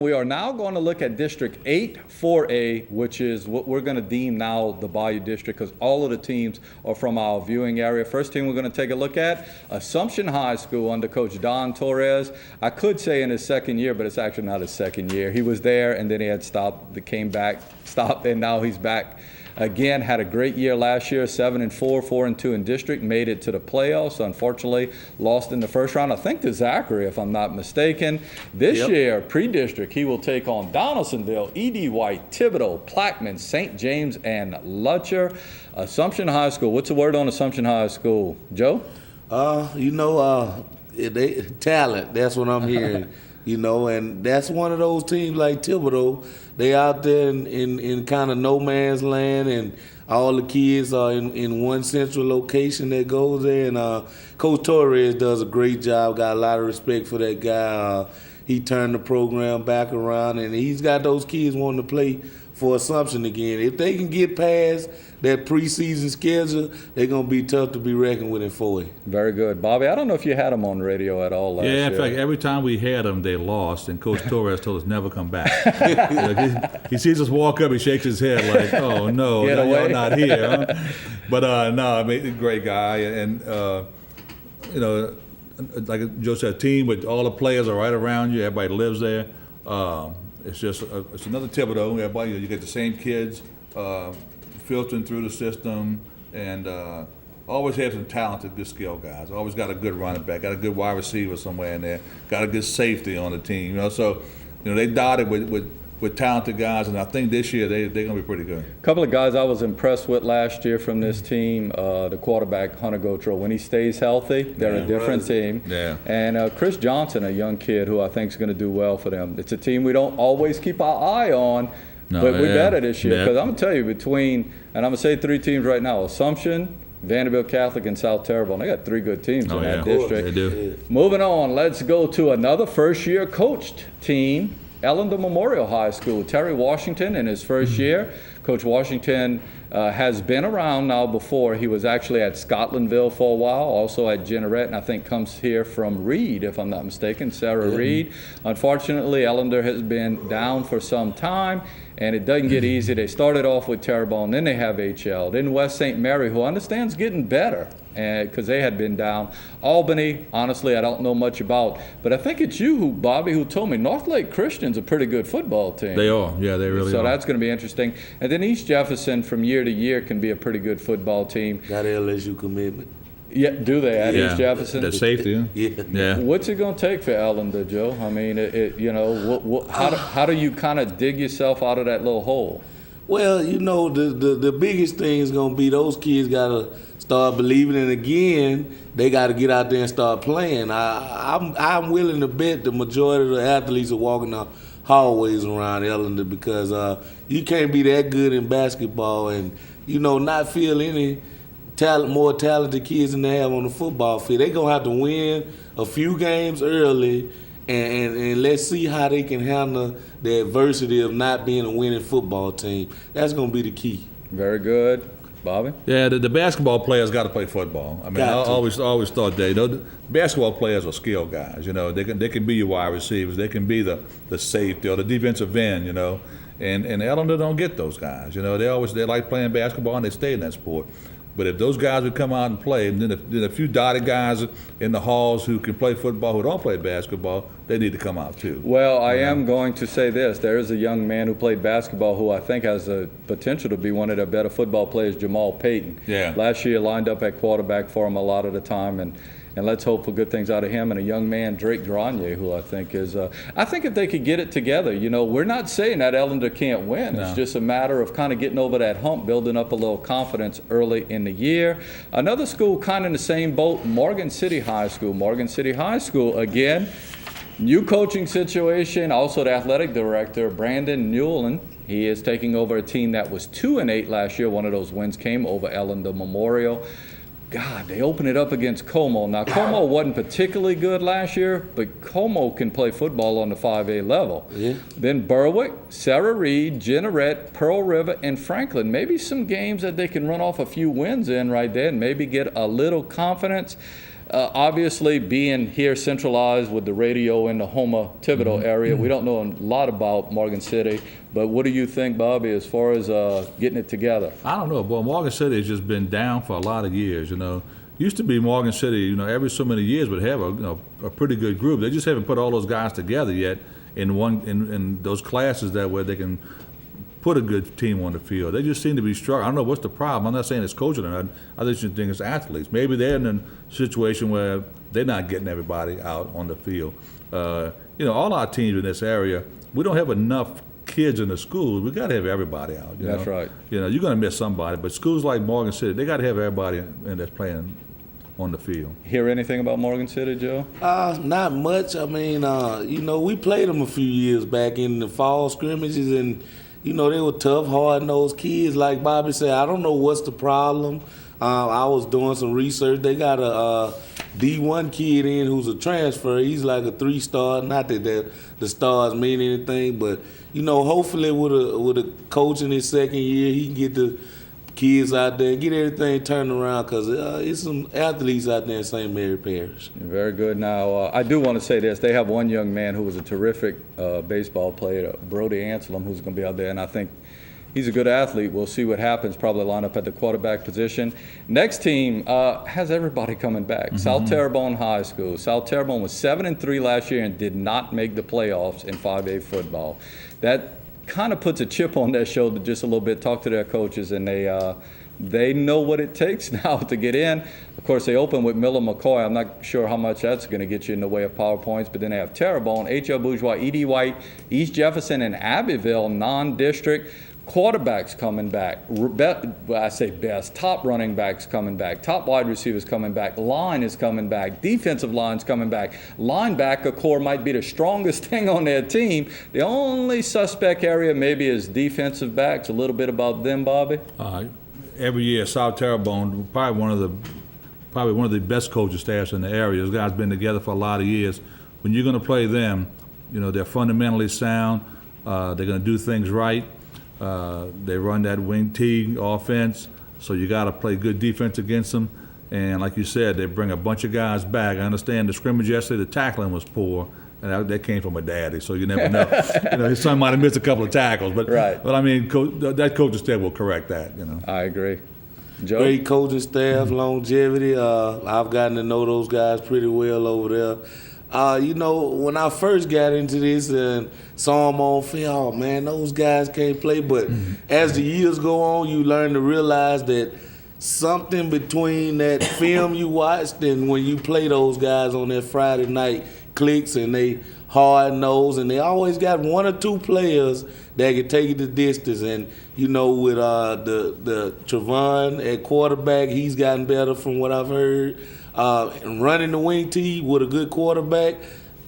We are now going to look at District 8 4A, which is what we're going to deem now the Bayou District because all of the teams are from our viewing area. First team we're going to take a look at, Assumption High School under Coach Don Torres. I could say in his second year, but it's actually not his second year. He was there and then he had stopped, came back, stopped, and now he's back. Again, had a great year last year, 7-4, 4-2 in district, made it to the playoffs. Unfortunately, lost in the first round, I think to Zachary, if I'm not mistaken. This year, pre-district, he will take on Donaldsonville, E.D. White, Thibodaux, Plaquemine, St. James, and Lutcher. Assumption High School. What's the word on Assumption High School? Joe? Talent. That's what I'm hearing. And that's one of those teams like Thibodaux. They out there in kind of no man's land, and all the kids are in one central location that goes there. And Coach Torres does a great job. Got a lot of respect for that guy. He turned the program back around, and he's got those kids wanting to play for Assumption again. If they can get past that preseason schedule, they're going to be tough to be reckoned with in 4A. Very good. Bobby, I don't know if you had them on radio at all last year. Yeah, in fact, every time we had them, they lost, and Coach Torres told us never come back. He sees us walk up, he shakes his head like, oh, no, y'all not here. Huh? But, no, I mean, great guy. And, like Joe said, a team with all the players are right around you. Everybody lives there. It's just it's another Thibodaux. Everybody, you get the same kids filtering through the system, and always have some talented, good skill guys. Always got a good running back, got a good wide receiver somewhere in there, got a good safety on the team. So they dotted with talented guys, and I think this year they're going to be pretty good. A couple of guys I was impressed with last year from this team, the quarterback, Hunter Gautreaux. When he stays healthy, they're a different team. Yeah. And Chris Johnson, a young kid who I think is going to do well for them. It's a team we don't always keep our eye on, but we're better this year. Because I'm going to tell you, and I'm going to say three teams right now, Assumption, Vanderbilt Catholic, and South Terrebonne. They got three good teams in that district. They do. Moving on, let's go to another first-year coached team, Ellender Memorial High School. Terry Washington in his first year. Coach Washington has been around now before. He was actually at Scotlandville for a while, also at Jeanerette, and I think comes here from Reed, if I'm not mistaken, Sarah Reed. Unfortunately, Ellender has been down for some time, and it doesn't get easy. They started off with Terrebonne, then they have HL, then West St. Mary, who understands getting better, because they had been down. Albany, honestly, I don't know much about, but I think it's you, Bobby, who told me North Lake Christian's a pretty good football team. They are, yeah, they really are. So that's going to be interesting. And then East Jefferson, from year to year, can be a pretty good football team. Got LSU commitment. Yeah, do they at East Jefferson? The safety. Yeah. What's it going to take for Ellender, Joe? I mean, how do you kind of dig yourself out of that little hole? Well, the biggest thing is going to be those kids got to start believing, and again, they got to get out there and start playing. I'm willing to bet the majority of the athletes are walking the hallways around Ellender because you can't be that good in basketball and not feel any more talented kids than they have on the football field. They're gonna have to win a few games early, and let's see how they can handle the adversity of not being a winning football team. That's gonna be the key. Very good. Bobby? Yeah, the basketball players got to play football. I mean, I always thought the basketball players are skilled guys. They can be your wide receivers. They can be the safety or the defensive end. And Ellender don't get those guys. They like playing basketball and they stay in that sport. But if those guys would come out and play, and then a few dotted guys in the halls who can play football, who don't play basketball, they need to come out too. Well, I am going to say this. There is a young man who played basketball who I think has the potential to be one of the better football players, Jamal Payton. Yeah. Last year lined up at quarterback for him a lot of the time, and let's hope for good things out of him. And a young man, Drake Granier, who I think is I think if they could get it together, we're not saying that Ellender can't win. No. It's just a matter of kind of getting over that hump, building up a little confidence early in the year. Another school kind of in the same boat, Morgan City High School. Morgan City High School, again, new coaching situation. Also the athletic director, Brandon Newland. He is taking over a team that was 2-8 last year. One of those wins came over Ellender Memorial. God, they opened it up against Como. Now, Como wasn't particularly good last year, but Como can play football on the 5A level. Yeah. Then Berwick, Sarah Reed, Jeanerette, Pearl River, and Franklin. Maybe some games that they can run off a few wins in right there and maybe get a little confidence. Obviously, being here centralized with the radio in the Houma-Thibodaux area, we don't know a lot about Morgan City. But what do you think, Bobby, as far as getting it together? I don't know, boy. Morgan City has just been down for a lot of years. Used to be Morgan City. Every so many years would have a pretty good group. They just haven't put all those guys together yet in those classes that where they can put a good team on the field. They just seem to be struggling. I don't know what's the problem. I'm not saying it's coaching or not. I just think it's athletes. Maybe they're in a situation where they're not getting everybody out on the field. All our teams in this area, we don't have enough kids in the schools. We got to have everybody out. That's right. You're going to miss somebody, but schools like Morgan City, they got to have everybody in that's playing on the field. Hear anything about Morgan City, Joe? Not much. I mean, we played them a few years back in the fall scrimmages, and they were tough, hard-nosed kids. Like Bobby said, I don't know what's the problem. I was doing some research. They got a D1 kid in who's a transfer. He's like a 3-star. Not that the stars mean anything, but hopefully with a coach in his second year, he can get the kids out there and get everything turned around, because it's some athletes out there in St. Mary Parish. Very good. Now, I do want to say this. They have one young man who was a terrific baseball player, Brody Anselm, who's going to be out there, and I think he's a good athlete. We'll see what happens, probably line up at the quarterback position. Next team has everybody coming back. South Terrebonne High School. South Terrebonne was 7-3 last year and did not make the playoffs in 5A football. That kind of puts a chip on their shoulder just a little bit. Talk to their coaches, and they know what it takes now to get in. Of course, they open with Miller McCoy. I'm not sure how much that's going to get you in the way of PowerPoints, but then they have Terrebonne, H.L. Bourgeois, E.D. White, East Jefferson, and Abbeville, non-district. Quarterbacks coming back. I say best. Top running backs coming back. Top wide receivers coming back. Line is coming back. Defensive line's coming back. Linebacker core might be the strongest thing on their team. The only suspect area maybe is defensive backs. A little bit about them, Bobby. Every year, South Terrebonne, probably one of the best coaching staffs in the area. Those guys been together for a lot of years. When you're going to play them, they're fundamentally sound. They're going to do things right. They run that wing T offense, so you got to play good defense against them. And like you said, they bring a bunch of guys back. I understand the scrimmage yesterday, the tackling was poor, and that came from a daddy, so you never know. His son might have missed a couple of tackles, but right. But I mean, that coaching staff will correct that. I agree. Joe? Great coaching staff, longevity. I've gotten to know those guys pretty well over there. When I first got into this and saw them on film, oh man, those guys can't play. But as the years go on, you learn to realize that something between that film you watched and when you play those guys on that Friday night clicks, and they hard-nosed, and they always got one or two players that can take it the distance. And, with the Trevon at quarterback, he's gotten better from what I've heard. Running the wing tee with a good quarterback,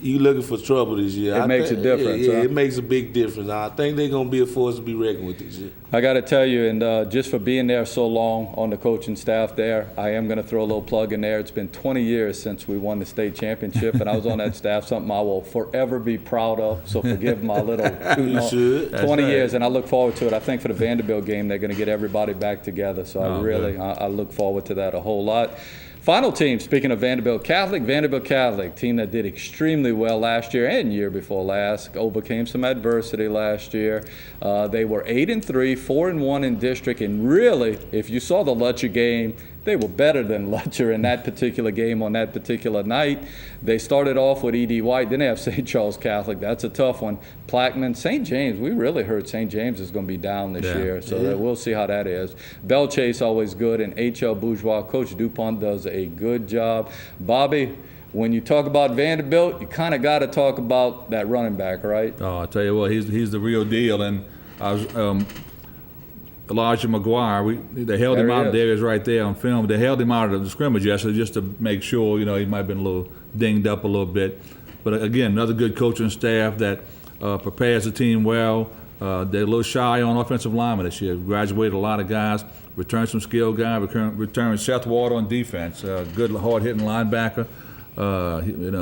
you looking for trouble this year. It makes a difference. Yeah, huh? It makes a big difference. I think they're going to be a force to be reckoned with this year. I got to tell you, and just for being there so long on the coaching staff there, I am going to throw a little plug in there. It's been 20 years since we won the state championship, and I was on that staff, something I will forever be proud of. So forgive my little 20 years, and I look forward to it. I think for the Vanderbilt game, they're going to get everybody back together. So I look forward to that a whole lot. Final team, speaking of Vanderbilt Catholic, team that did extremely well last year and year before last, overcame some adversity last year. They were 8-3, 4-1 in district, and really, if you saw the Letcher game, they were better than Letcher in that particular game on that particular night. They started off with E.D. White, then they have St. Charles Catholic. That's a tough one. Plaquemine, St. James, we really heard St. James is going to be down this year, so we'll see how that is. Belle Chase, always good, and H.L. Bourgeois. Coach DuPont does a good job. Bobby, when you talk about Vanderbilt, you kind of got to talk about that running back, right? Oh, I tell you what, he's the real deal. And I was Elijah McGuire. They held him out. There he is right there on film. They held him out of the scrimmage yesterday just to make sure, he might have been a little dinged up a little bit. But again, another good coaching staff that prepares the team well. They're a little shy on offensive linemen this year. Graduated a lot of guys, returned some skilled guys, returned Seth Ward on defense, good hard-hitting linebacker.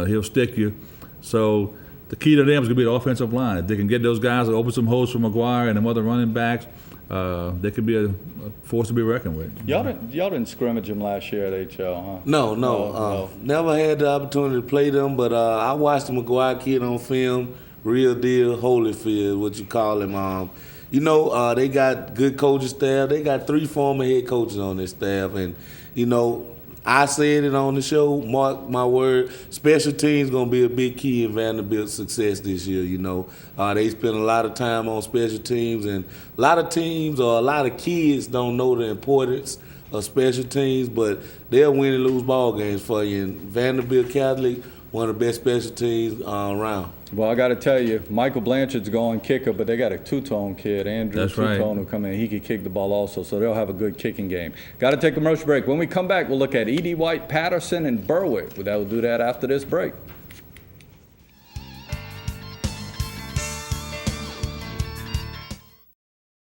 He'll stick you. So the key to them is going to be the offensive line. If they can get those guys to open some holes for McGuire and them other running backs, they could be a force to be reckoned with. Y'all didn't scrimmage them last year at HL, huh? No. Never had the opportunity to play them, but I watched the McGuire kid on film, real deal, Holyfield, what you call him. They got good coaching staff. They got 3 former head coaches on their staff, and I said it on the show, mark my word, special teams going to be a big key in Vanderbilt's success this year, They spend a lot of time on special teams, and a lot of teams or a lot of kids don't know the importance of special teams, but they'll win and lose ball games for you. And Vanderbilt Catholic, one of the best special teams around. Well, I got to tell you, Michael Blanchard's going kicker, but they got a two-tone kid, Andrew That's Two-Tone, right. who come in. He can kick the ball also, so they'll have a good kicking game. Got to take a commercial break. When we come back, we'll look at Edie White, Patterson, and Berwick. We'll do that after this break.